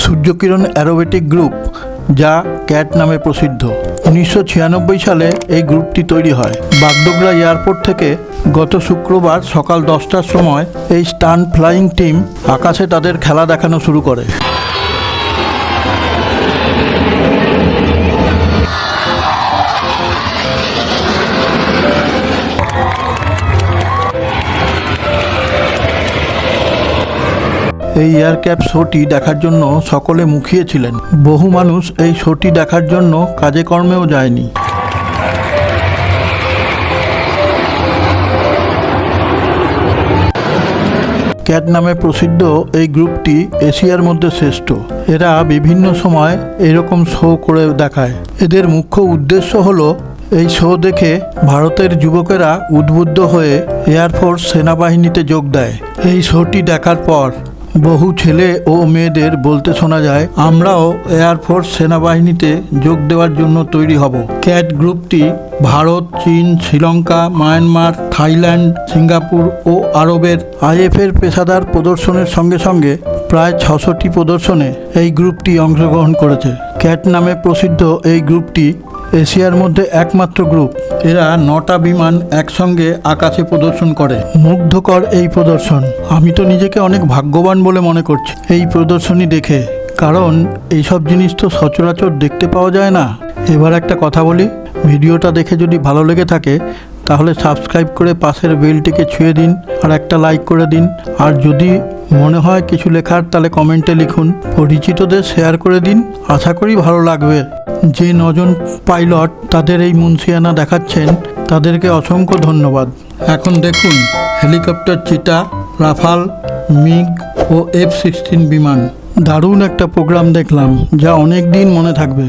Suryakiran aerobatic group, যা cat নামে প্রসিদ্ধ। 1996 সালে এই গ্রুপটি তৈরি হয়। বাগডোগরা এয়ারপোর্ট থেকে গত শুক্রবার সকাল 10টার সময় এই স্টান্ট ফ্লাইং টিম আকাশে তাদের খেলা দেখানো শুরু করে। এই এয়ারক্রাফট শোটি দেখার জন্য সকলে মুখিয়ে ছিলেন। বহু মানুষ এই শোটি দেখার জন্য কাজে কর্মেও যায়নি। ক্যাট নামে প্রসিদ্ধ এই গ্রুপটি এশিয়ার মধ্যে শ্রেষ্ঠ। এরা বিভিন্ন সময় এরকম শো করে দেখায়। এদের মুখ্য উদ্দেশ্য হলো এই শো দেখে ভারতের যুবকেরা উদ্বুদ্ধ হয়ে এয়ারফোর্স সেনাবাহিনীতে যোগ দেয়। এই শোটি দেখার পর বহু ছেলে ও মেয়েদের বলতে শোনা যায়, আমরাও এয়ারফোর্স সেনাবাহিনীতে যোগ দেওয়ার জন্য তৈরি হব। ক্যাট গ্রুপটি ভারত, চীন, শ্রীলঙ্কা, মায়ানমার, থাইল্যান্ড, সিঙ্গাপুর ও আরবের আইএফের পেশাদার প্রদর্শনের সঙ্গে সঙ্গে প্রায় 600টি প্রদর্শনে এই গ্রুপটি অংশগ্রহণ করেছে। ক্যাট নামে প্রসিদ্ধ এই গ্রুপটি এশিয়ার মধ্যে একমাত্র গ্রুপ। এরা 9টা বিমান একসঙ্গে আকাশে প্রদর্শন করে। মুগ্ধকর এই প্রদর্শন। আমি তো নিজেকে অনেক ভাগ্যবান বলে মনে করছি এই প্রদর্শনী দেখে, কারণ এইসব জিনিস তো সচরাচর দেখতে পাওয়া যায় না। এবার একটা কথা বলি, ভিডিওটা দেখে যদি ভালো লেগে থাকে তাহলে সাবস্ক্রাইব করে পাশের বেলটিকে ছুঁয়ে দিন আর একটা লাইক করে দিন। আর যদি মনে হয় কিছু লেখার তাহলে কমেন্টে লিখুন। পরিচিতদের শেয়ার করে দিন, আশা করি ভালো লাগবে। যে 9 জন পাইলট তাদের এই মুন্সিয়ানা দেখাচ্ছেন তাদেরকে অসংখ্য ধন্যবাদ। এখন দেখুন হেলিকপ্টার, চিতা, রাফাল, মিগ ও F-16 বিমান। দারুণ একটা প্রোগ্রাম দেখলাম, যা অনেক দিন মনে থাকবে।